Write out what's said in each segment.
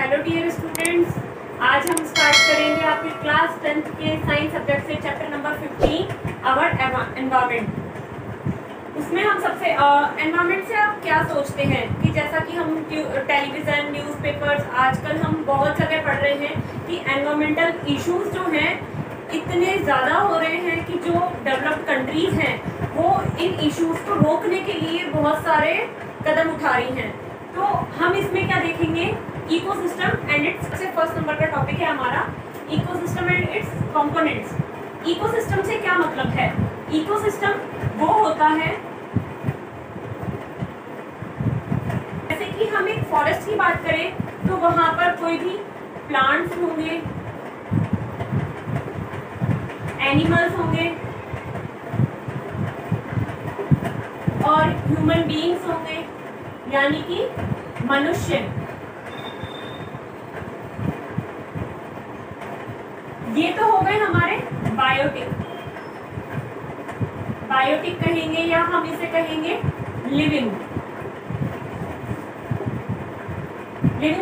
Hello dear students, आज हम start करेंगे आपके क्लास 10th के साइंस सब्जेक्ट से चैप्टर नंबर 15 आवर एनवायरनमेंट। उसमें हम सबसे एनवायरनमेंट से आप क्या सोचते हैं कि जैसा कि हम टेलीविज़न, न्यूज़पेपर्स, आजकल हम बहुत जगह पढ़ रहे हैं कि एनवायरमेंटल इश्यूज जो हैं इतने ज़्यादा हो रहे हैं कि जो डेवलप्ड कंट्रीज़ हैं वो इन इश्यूज को रोकने के लिए बहुत सारे कदम उठा रही हैं। तो हम इसमें क्या देखेंगे, इकोसिस्टम एंड इट्स, सबसे फर्स्ट नंबर का टॉपिक है हमारा ecosystem and it's components. Ecosystem से क्या मतलब है? इकोसिस्टम वो होता है, जैसे कि हम एक फॉरेस्ट की बात करें तो वहां पर कोई भी प्लांट्स होंगे, एनिमल्स होंगे और ह्यूमन बीइंग्स होंगे, यानी कि मनुष्य। ये तो हो गए हमारे बायोटिक। बायोटिक कहेंगे या हम इसे कहेंगे लिविंग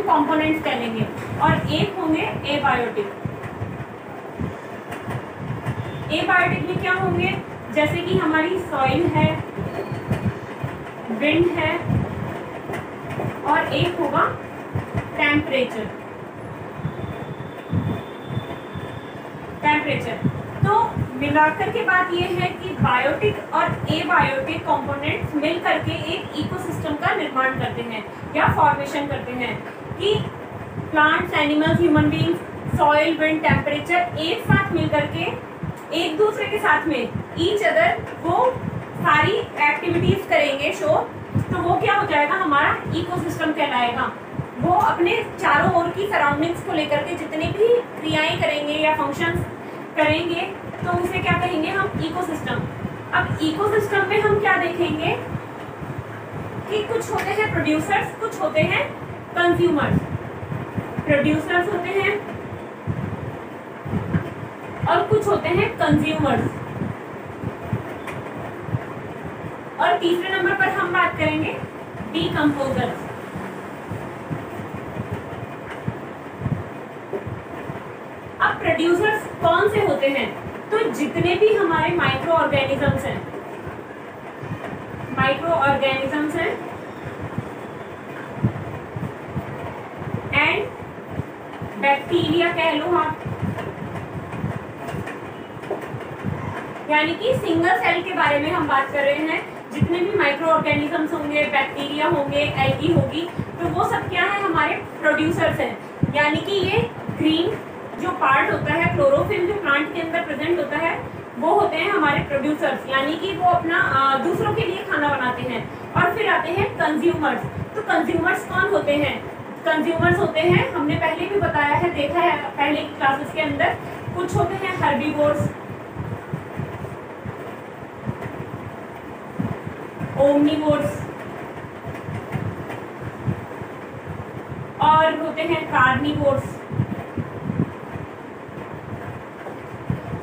कंपोनेंट्स कहेंगे। और एक होंगे एबायोटिक। एबायोटिक में क्या होंगे, जैसे कि हमारी सॉइल है, विंड है और एक होगा टेम्परेचर। तो मिलाकर के बात ये है कि बायोटिक और एबायोटिक कंपोनेंट्स मिल करके एक इकोसिस्टम का निर्माण करते हैं या फॉर्मेशन करते हैं कि plants, animals, human beings, soil, wind, temperature एक साथ मिल करके एक दूसरे के साथ में ईच अदर वो सारी एक्टिविटीज करेंगे शो, तो वो क्या हो जाएगा, हमारा इकोसिस्टम कहलाएगा। वो अपने चारों ओर की सराउंडिंग्स को लेकर के जितनी भी क्रियाएं करेंगे या फंक्शंस करेंगे तो उसे क्या कहेंगे हम, इकोसिस्टम। अब इकोसिस्टम में हम क्या देखेंगे कि कुछ होते हैं प्रोड्यूसर्स, कुछ होते हैं कंज्यूमर्स। प्रोड्यूसर्स होते हैं और कुछ होते हैं कंज्यूमर्स। और तीसरे नंबर पर हम बात करेंगे डीकंपोजर्स। अब प्रोड्यूसर्स कौन से होते हैं, तो जितने भी हमारे माइक्रो ऑर्गेनिजम्स हैं, एंड बैक्टीरिया कह लो आप, यानी कि सिंगल सेल के बारे में हम बात कर रहे हैं। जितने भी माइक्रो ऑर्गेनिजम्स होंगे, बैक्टीरिया होंगे, एल्गी होगी, तो वो सब क्या है, हमारे प्रोड्यूसर्स हैं। यानी कि ये ग्रीन जो पार्ट होता है, क्लोरोफिल जो प्लांट के अंदर प्रेजेंट होता है, वो होते हैं हमारे प्रोड्यूसर्स, यानी कि वो अपना दूसरों के लिए खाना बनाते हैं। और फिर आते हैं कंज्यूमर्स। तो कंज्यूमर्स कौन होते हैं? कंज्यूमर्स होते हैं, हमने पहले भी बताया है, देखा है पहले की क्लासेस के अंदर, कुछ होते हैं हर्बीवोर्स, ओमनीवोर्स और होते हैं कार्निवोर्स।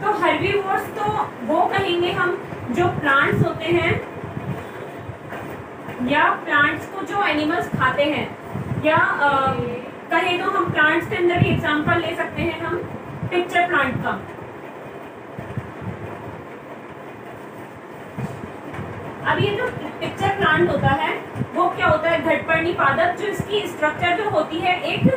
तो हर्बीवोर्स तो वो कहेंगे हम जो प्लांट्स होते हैं या प्लांट्स को जो एनिमल्स खाते हैं, या कहें तो हम प्लांट्स के अंदर भी एग्जांपल ले सकते हैं हम पिक्चर प्लांट का। अब ये जो पिक्चर प्लांट होता है वो क्या होता है, घटपर्णी पादप, जो इसकी स्ट्रक्चर जो होती है एक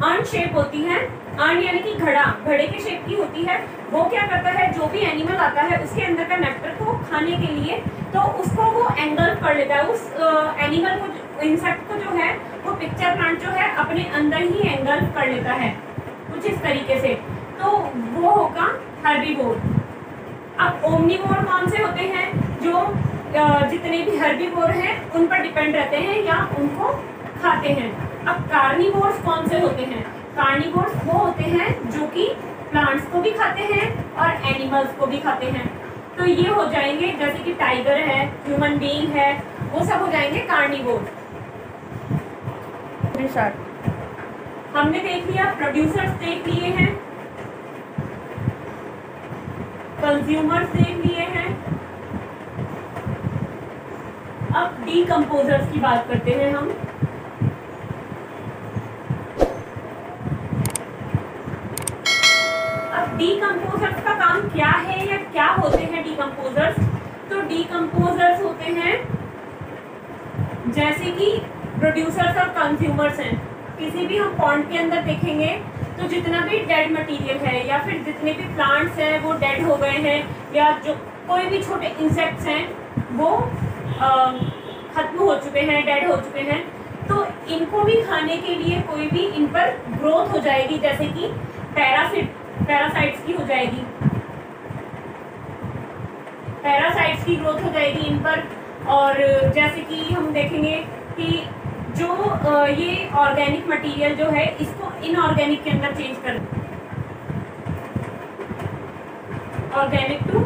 अर्न शेप होती है। अर्न यानी कि घड़े के शेप की होती है। वो क्या करता है, जो भी एनिमल आता है उसके अंदर का नेक्टर को खाने के लिए, तो उसको वो एंगल्फ कर लेता है। उस एनिमल को, इंसेक्ट को जो है वो पिक्चर प्लांट जो है अपने अंदर ही एंगल्फ कर लेता है कुछ इस तरीके से। तो वो होगा हर्बीवोर। अब ओमनीवोर कौन से होते हैं, जो जितने भी हर्बीवोर हैं उन पर डिपेंड रहते हैं या उनको खाते हैं। अब कार्निवोर्स कौन से होते हैं? कार्निवोर्स वो होते हैं जो कि प्लांट्स को भी खाते हैं और एनिमल्स को भी खाते हैं। तो ये हो जाएंगे, जैसे कि टाइगर है, ह्यूमन बीइंग है, वो सब हो जाएंगे कार्निवोर। हमने देख लिया, प्रोड्यूसर्स देख लिए हैं, कंज्यूमर्स देख लिए हैं। अब डीकंपोजर्स की बात करते हैं हम। डीकम्पोजर्स का काम क्या है या क्या होते हैं डीकम्पोजर्स? तो डीकम्पोजर्स होते हैं जैसे कि प्रोड्यूसर्स और कंज्यूमर्स हैं। किसी भी हम पॉन्ड के अंदर देखेंगे तो जितना भी डेड मटेरियल है या फिर जितने भी प्लांट्स हैं वो डेड हो गए हैं, या जो कोई भी छोटे इंसेक्ट्स हैं वो खत्म हो चुके हैं, डेड हो चुके हैं, तो इनको भी खाने के लिए कोई भी इन पर ग्रोथ हो जाएगी, जैसे कि पैरासाइट्स की हो जाएगी, पैरासाइट्स की ग्रोथ हो जाएगी इन पर। और जैसे कि हम देखेंगे कि जो ये ऑर्गेनिक मटेरियल जो है इसको इनऑर्गेनिक के अंदर चेंज कर, ऑर्गेनिक टू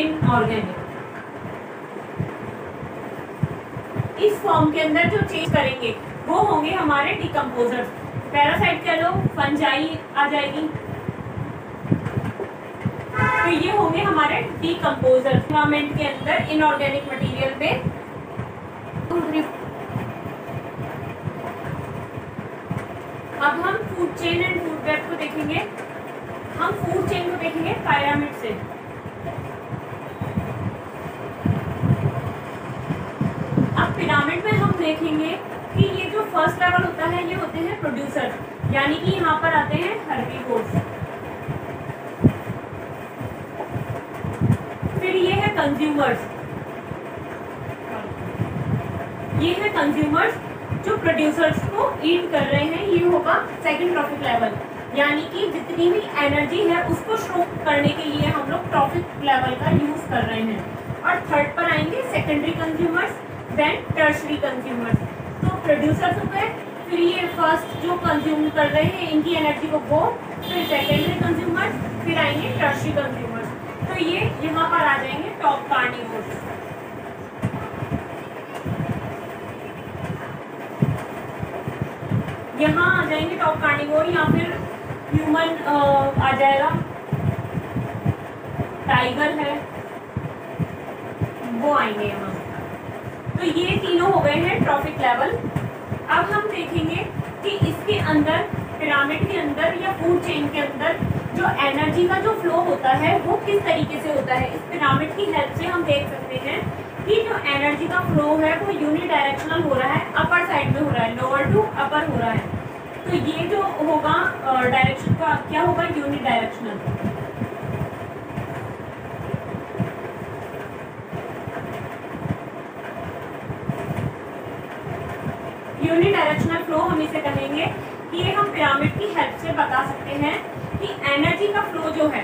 इनऑर्गेनिक, इस फॉर्म के अंदर जो चेंज करेंगे वो होंगे हमारे डिकम्पोजर्स। पैरासाइट कह लो, फंजाई आ जाएगी, तो ये होंगे हमारे डिकम्पोजर्स एनवायरमेंट के अंदर इनऑर्गेनिक मटेरियल में। अब हम food chain and food web को देखेंगे। हम फूड चेन को देखेंगे पिरामिड से। अब पिरामिड में हम देखेंगे कि ये जो फर्स्ट लेवल होता है ये होते हैं प्रोड्यूसर, यानी कि यहाँ पर आते हैं हर्बीवोर्स। फिर ये है कंज्यूमर्स, ये है कंज्यूमर्स जो प्रोड्यूसर्स को ईट कर रहे हैं, ये होगा सेकंड ट्रॉफिक लेवल, यानी कि जितनी भी एनर्जी है उसको स्टोर करने के लिए हम लोग ट्रॉफिक लेवल का यूज कर रहे हैं। और थर्ड पर आएंगे secondary consumers, then tertiary consumers. तो प्रोड्यूसर्स हो गए, फिर ये फर्स्ट जो कंज्यूम कर रहे हैं इनकी एनर्जी को वो, फिर सेकेंडरी कंज्यूमर्स, फिर आएंगे टर्शरी कंज्यूमर्स। तो ये यहाँ पर आ जाएंगे टॉप कार्निवोर्स। यहाँ आ जाएंगे टॉप कार्निवोर, या फिर ह्यूमन आ जाएगा, टाइगर है वो आएंगे यहाँ। तो ये तीनों हो गए हैं ट्रॉफिक लेवल। अब हम देखेंगे कि इसके अंदर पिरामिड के अंदर या फूड चेन के अंदर जो एनर्जी का जो फ्लो होता है वो किस तरीके से होता है। इस पिरामिड की हेल्प से हम देख सकते हैं कि जो एनर्जी का फ्लो है वो यूनिडायरेक्शनल हो रहा है, अपर साइड में हो रहा है, लोअर टू अपर हो रहा है। तो ये जो होगा डायरेक्शन का क्या होगा, यूनिडायरेक्शनल। यूनिडायरेक्शनल फ्लो हम इसे कहेंगे कि ये हम पिरामिड की हेल्प से बता सकते हैं कि एनर्जी का फ्लो जो है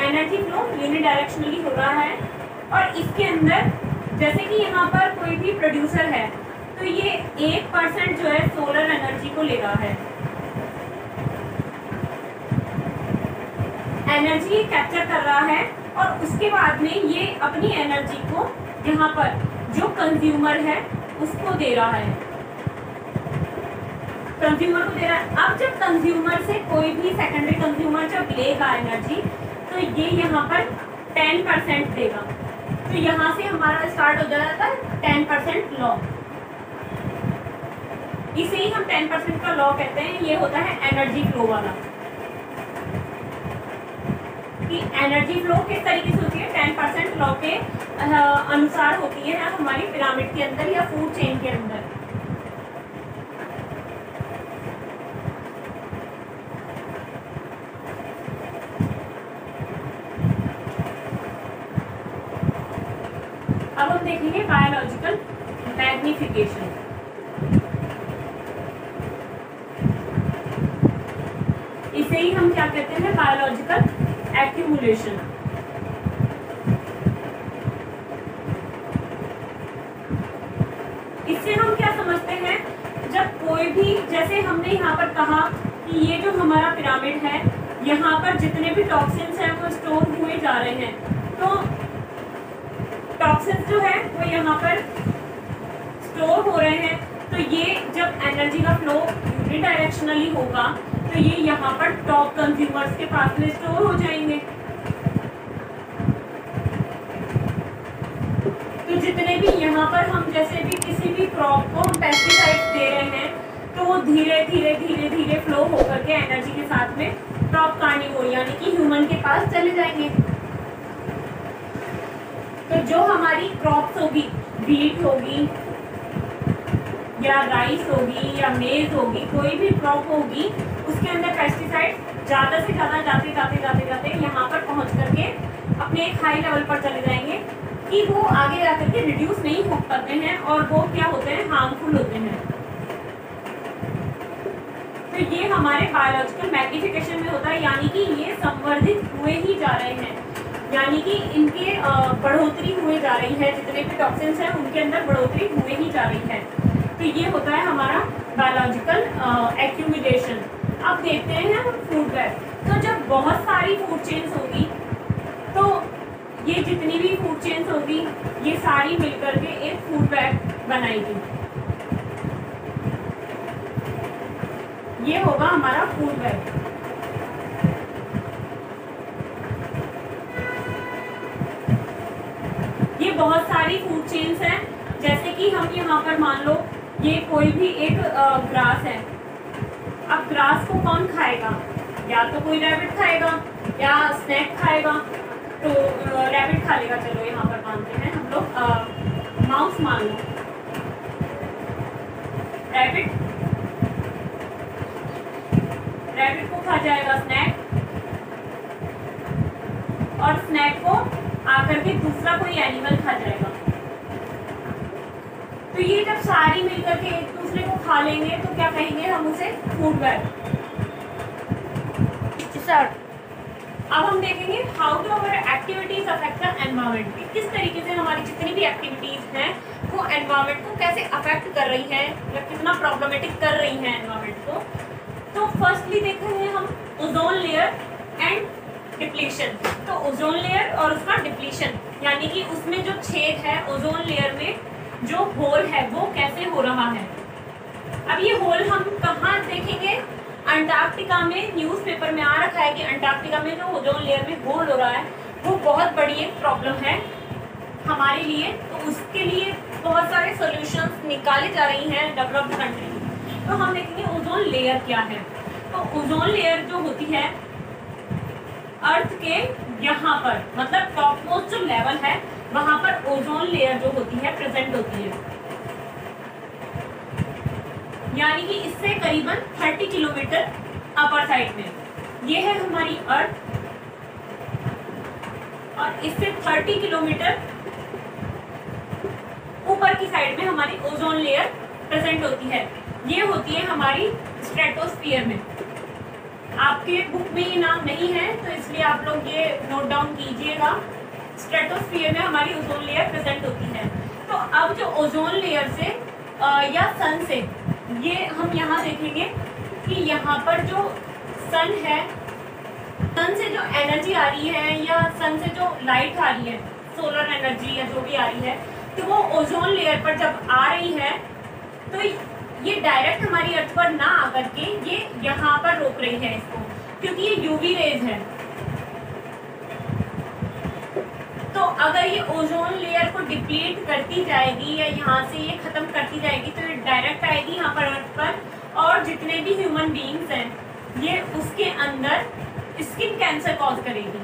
एनर्जी फ्लो यूनिडायरेक्शनली हो रहा है। और इसके अंदर जैसे कि यहाँ पर कोई भी प्रोड्यूसर है तो ये 1% जो है सोलर एनर्जी को ले रहा है, एनर्जी कैप्चर कर रहा है, और उसके बाद में ये अपनी एनर्जी को यहाँ पर जो कंज्यूमर है उसको दे रहा है, कंज्यूमर को दे रहा है। अब जब कंज्यूमर से कोई भी सेकेंडरी कंज्यूमर जब लेगा एनर्जी तो ये यहाँ पर 10% देगा। तो यहाँ से हमारा स्टार्ट हो जाता है 10% लॉ। इसे ही हम 10% का लॉ कहते हैं। ये होता है एनर्जी फ्लो वाला, कि एनर्जी फ्लो किस तरीके से होती है, 10% लॉ के अनुसार होती है हमारी पिरामिड के अंदर या फूड चेन के अंदर। अब हम देखेंगे बायोलॉजिकल मैग्निफिकेशन। इसे ही हम क्या कहते हैं, बायोलॉजिकल एक्यूमुलेशन। इससे हम क्या समझते हैं, जब कोई भी, जैसे हमने यहाँ पर कहा कि ये जो हमारा पिरामिड है यहाँ पर जितने भी टॉक्सिन्स हैं वो स्टोर हुए जा रहे हैं, तो टॉक्सिन्स जो है वो यहाँ पर स्टोर हो रहे हैं। तो ये जब एनर्जी का फ्लो यूनिडायरेक्शनली होगा तो ये यहाँ पर टॉप कंज्यूमर्स के पास में स्टोर हो जाएंगे। तो तो जितने भी यहाँ पर हम जैसे भी किसी भी क्रॉप को हम पेस्टिसाइड्स दे रहे हैं तो वो धीरे धीरे धीरे धीरे फ्लो होकर के एनर्जी के साथ में क्रॉप कार्निवोर यानी कि ह्यूमन के पास चले जाएंगे। तो जो हमारी क्रॉप्स होगी, व्हीट होगी या राइस होगी या मेज होगी, कोई भी क्रॉप होगी, उसके अंदर पेस्टिसाइड ज़्यादा से ज़्यादा जाते जाते जाते जाते यहाँ पर पहुँच करके अपने एक हाई लेवल पर चले जाएंगे कि वो आगे जाकर के रिड्यूस नहीं हो पाते हैं और वो क्या होते हैं, हार्मफुल होते हैं। तो ये हमारे बायोलॉजिकल मैग्निफिकेशन में होता है, यानी कि ये संवर्धित हुए ही जा रहे हैं, यानी कि इनके बढ़ोतरी हुए जा रही है, जितने भी टॉक्सिन्स हैं उनके अंदर बढ़ोतरी हुए ही जा रही है। तो ये होता है हमारा बायोलॉजिकल एक्यूमुलेशन। अब देखते हैं हम फूड वेब। तो जब बहुत सारी फूड चेन्स होगी तो ये जितनी भी फूड चेन्स होगी ये सारी मिलकर के एक फूड वेब बनाएगी। ये होगा हमारा फूड वेब। ये बहुत सारी फूड चेन्स हैं, जैसे कि हम यहाँ पर मान लो ये कोई भी एक ग्रास है। अब ग्रास को कौन खाएगा? या तो कोई रैबिट खाएगा या स्नैक खाएगा। तो रैबिट खा लेगा, चलो यहाँ पर मानते हैं हम लोग, माउस मान लो। रैबिट को खा जाएगा स्नैक, और स्नैक को आकर के दूसरा कोई एनिमल खा जाएगा। तो ये जब सारी मिलकर के एक दूसरे को खा लेंगे तो क्या कहेंगे हम उसे? Food web. अब हम देखेंगे how do our activities affect the environment, किस तरीके से हमारी जितनी भी एक्टिविटीज हैं वो एनवायरनमेंट को कैसे अफेक्ट कर रही हैं या कितना प्रॉब्लमेटिक कर रही हैं एनवायरनमेंट को। तो फर्स्टली देखेंगे हम ओजोन लेयर एंड डिप्लीशन। तो ओजोन लेयर और उसका डिप्लीशन, यानी कि उसमें जो छेद है ओजोन लेयर में, जो होल है वो कैसे हो रहा है। अब ये होल हम कहाँ देखेंगे? अंटार्कटिका में न्यूज़पेपर में आ रखा है कि अंटार्कटिका में जो ओजोन लेयर में होल हो रहा है वो बहुत बड़ी एक प्रॉब्लम है हमारे लिए। तो उसके लिए बहुत सारे सॉल्यूशंस निकाले जा रही हैं डेवलप्ड कंट्री में। तो हम देखेंगे ओजोन लेयर क्या है। तो ओजोन लेयर जो होती है अर्थ के यहाँ पर, मतलब टॉप मोस्ट जो लेवल है वहाँ पर ओजोन लेयर जो होती है प्रेजेंट होती है, यानी कि इससे करीबन 30 किलोमीटर अपर साइड में ये है हमारी अर्थ, और इससे 30 किलोमीटर ऊपर की साइड में हमारी ओजोन लेयर प्रेजेंट होती है। ये होती है हमारी स्ट्रेटोस्फीयर में। आपके बुक में ये नाम नहीं है तो इसलिए आप लोग ये नोट डाउन कीजिएगा। स्ट्रेटोस्फीयर में हमारी ओजोन लेयर प्रेजेंट होती है। तो अब जो ओजोन लेयर से या सन से, ये हम यहाँ देखेंगे कि यहाँ पर जो सन है, सन से जो एनर्जी आ रही है या सन से जो लाइट आ रही है, सोलर एनर्जी या जो भी आ रही है, तो वो ओजोन लेयर पर जब आ रही है तो ये डायरेक्ट हमारी अर्थ पर ना आकर के ये यहाँ पर रोक रही है इसको, क्योंकि ये यूवी रेज है। तो अगर ये ओजोन लेयर को डिप्लीट करती जाएगी या यहाँ से ये खत्म करती जाएगी तो ये डायरेक्ट आएगी यहाँ पर अर्थ पर, और जितने भी ह्यूमन बीइंग्स हैं ये उसके अंदर स्किन कैंसर कॉज करेगी।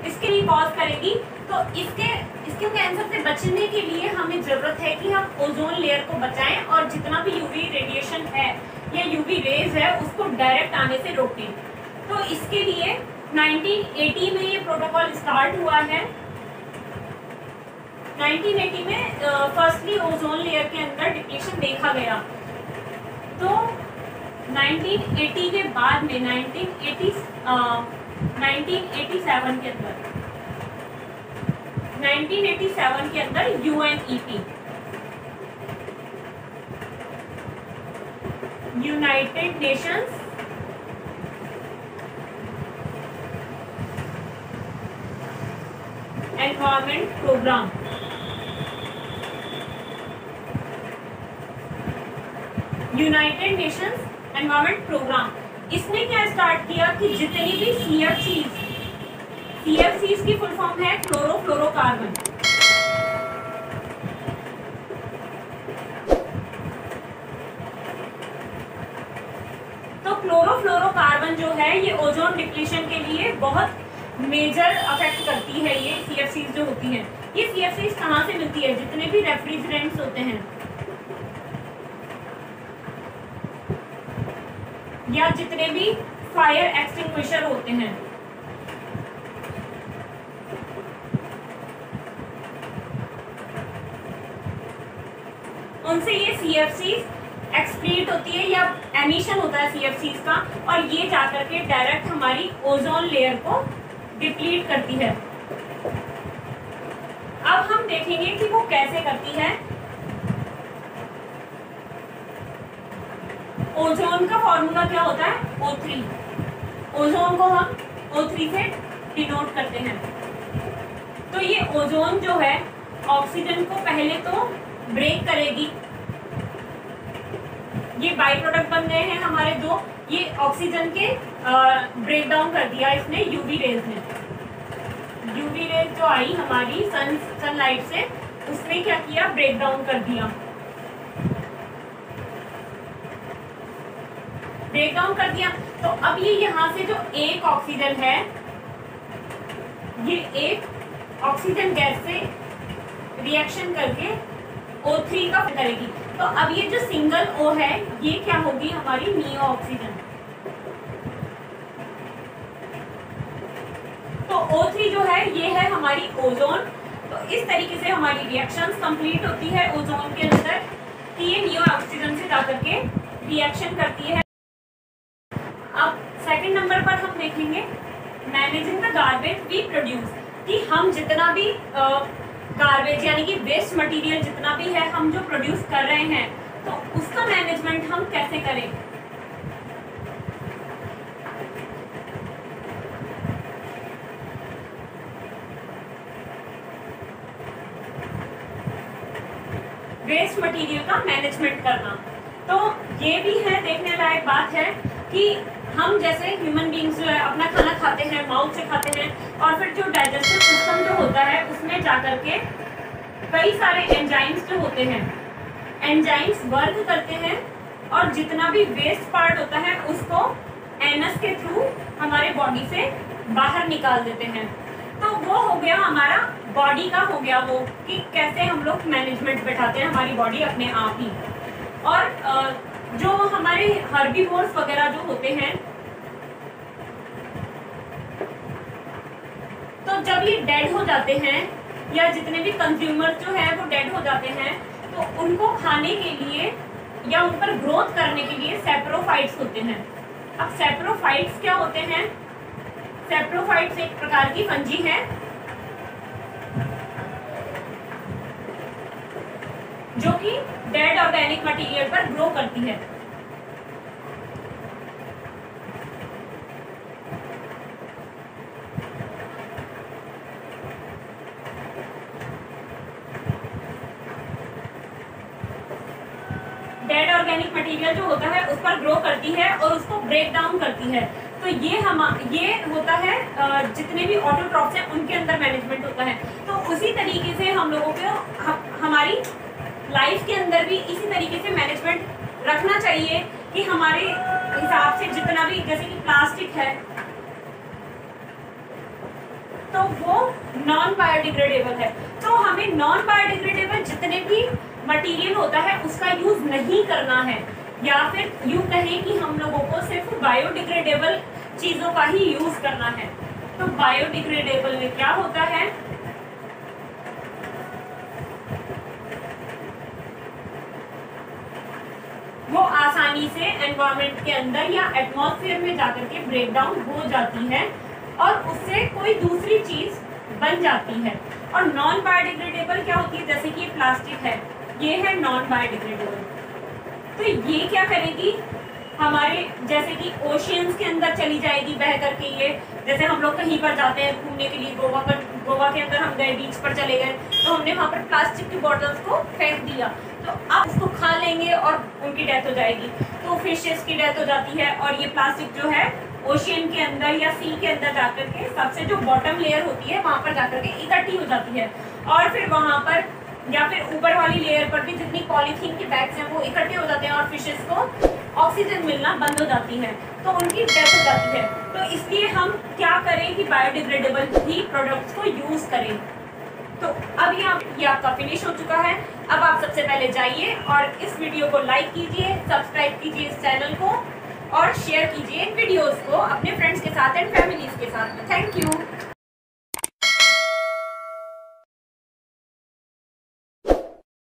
इसके लिए कॉज करेगी। तो इसके स्किन कैंसर से बचने के लिए हमें जरूरत है कि हम ओजोन लेयर को बचाएं और जितना भी यूवी रेडिएशन है या यूवी रेज है उसको डायरेक्ट आने से रोकें। तो इसके लिए 1980 में ये प्रोटोकॉल स्टार्ट हुआ है। 1980 में फर्स्टली ओजोन लेयर के अंदर डिप्लीशन देखा गया। तो 1980 के बाद में 1987 के अंदर UNEP, United Nations environment programme, United Nations environment programme, इसने क्या स्टार्ट किया कि जितनी भी CFCs CFCs की फुल फॉर्म है क्लोरोफ्लोरोकार्बन। तो क्लोरोफ्लोरोकार्बन जो है ये ओजोन डिप्लीशन के लिए बहुत मेजर अफेक्ट करती है। ये CFCs जो होती हैं, ये CFCs कहाँ से मिलती है? जितने भी रेफ्रिजरेंट्स होते हैं या जितने भी फायर एक्सटिंग्विशर होते हैं, उनसे ये CFCs एक्सक्रीट होती है या एमिशन होता है CFCs का, और ये जाकर के डायरेक्ट हमारी ओजोन लेयर को डिप्लीट करती है। अब हम देखेंगे कि वो कैसे करती है। ओजोन का फॉर्मूला क्या होता है? O3। ओजोन को हम O3 से डिनोट करते हैं। तो ये ओजोन जो है ऑक्सीजन को पहले तो ब्रेक करेगी। ये बाई प्रोडक्ट बन गए हैं हमारे दो, ये ऑक्सीजन के ब्रेक डाउन कर दिया इसने यूवी रेज ने। यूवी रेज जो आई हमारी सनलाइट से, उसने क्या किया? ब्रेक डाउन कर दिया। ब्रेक डाउन कर दिया तो अब ये यहाँ से जो एक ऑक्सीजन है, ये एक ऑक्सीजन गैस से रिएक्शन करके O3 का करेगी। तो अब ये जो सिंगल O है, ये क्या होगी? हमारी नियो ऑक्सीजन। तो O3 जो है ये है हमारी ओजोन। तो इस तरीके से हमारी रिएक्शंस कंप्लीट होती है ओजोन के अंदर कि ये नियो ऑक्सीजन से जाकर के रिएक्शन करती है। अब सेकंड नंबर पर हम देखेंगे managing the garbage we produce, कि हम जितना भी गार्बेज यानी कि वेस्ट मटेरियल जितना भी है हम जो प्रोड्यूस कर रहे हैं, तो उसका मैनेजमेंट हम कैसे करें। वेस्ट मटेरियल का मैनेजमेंट करना, तो ये भी है देखने लायक बात है कि हम जैसे ह्यूमन बींग्स जो है अपना खाना खाते हैं, माउथ से खाते हैं, और फिर जो डाइजेस्टिव सिस्टम जो होता है उसमें जाकर के कई सारे एंजाइम्स जो होते हैं, एंजाइम्स वर्क करते हैं और जितना भी वेस्ट पार्ट होता है उसको एनस के थ्रू हमारे बॉडी से बाहर निकाल देते हैं। तो वो हो गया हमारा बॉडी का, हो गया वो कि कैसे हम लोग मैनेजमेंट बैठाते हैं हमारी बॉडी अपने आप ही। और जो हमारे हर्बीवोर्स वगैरह जो होते हैं, तो जब ये डेड हो जाते हैं या जितने भी कंज्यूमर्स जो है वो डेड हो जाते हैं, तो उनको खाने के लिए या उन पर ग्रोथ करने के लिए सैप्रोफाइट्स होते हैं। अब सैप्रोफाइट्स क्या होते हैं? सैप्रोफाइट्स एक प्रकार की फंजी है जो कि डेड ऑर्गेनिक मटेरियल पर ग्रो करती है। डेड ऑर्गेनिक मटेरियल जो होता है उस पर ग्रो करती है और उसको ब्रेक डाउन करती है। तो ये होता है जितने भी ऑटोट्रॉफ्स हैं उनके अंदर मैनेजमेंट होता है। तो उसी तरीके से हम लोगों को हमारी लाइफ के अंदर भी इसी तरीके से मैनेजमेंट रखना चाहिए कि हमारे हिसाब से जितना भी, जैसे कि प्लास्टिक है तो वो नॉन बायोडिग्रेडेबल है, तो हमें नॉन बायोडिग्रेडेबल जितने भी मटेरियल होता है उसका यूज नहीं करना है, या फिर यूं कहें कि हम लोगों को सिर्फ बायोडिग्रेडेबल चीजों का ही यूज करना है। तो बायोडिग्रेडेबल में क्या होता है? वो आसानी से एनवायरनमेंट के अंदर या एटमॉस्फेयर में जाकर के ब्रेक डाउन हो जाती है और उससे कोई दूसरी चीज बन जाती है। और नॉन बायोडिग्रेडेबल क्या होती है? जैसे कि प्लास्टिक है, ये है नॉन बायोडिग्रेडेबल। तो ये क्या करेगी? हमारे जैसे कि ओशियंस के अंदर चली जाएगी बह करके। ये जैसे हम लोग कहीं पर जाते हैं घूमने के लिए, गोवा के अंदर हम गए, बीच पर चले गए, तो हमने वहाँ पर प्लास्टिक की बॉटल्स को फेंक दिया, तो अब उसको खा लेंगे और उनकी डेथ हो जाएगी। तो फिशेस की डेथ हो जाती है और ये प्लास्टिक जो है ओशियन के अंदर या सी के अंदर जाकर के सबसे जो बॉटम लेयर होती है वहां पर जाकर के इकट्ठी हो जाती है, और फिर वहां पर या फिर ऊपर वाली लेयर पर भी जितनी पॉलीथीन के बैग्स हैं वो इकट्ठे हो जाते हैं और फिशेस को ऑक्सीजन मिलना बंद हो जाती है, तो उनकी डेथ हो जाती है। तो इसलिए हम क्या करें कि बायोडिग्रेडेबल ही प्रोडक्ट्स को यूज करें। तो अब ये आपका फिनिश हो चुका है। अब आप सबसे पहले जाइए और इस वीडियो को लाइक कीजिए, सब्सक्राइब कीजिए इस चैनल को, और शेयर कीजिए इन वीडियोस को अपने फ्रेंड्स के साथ एंड फैमिलीज के साथ। Thank you.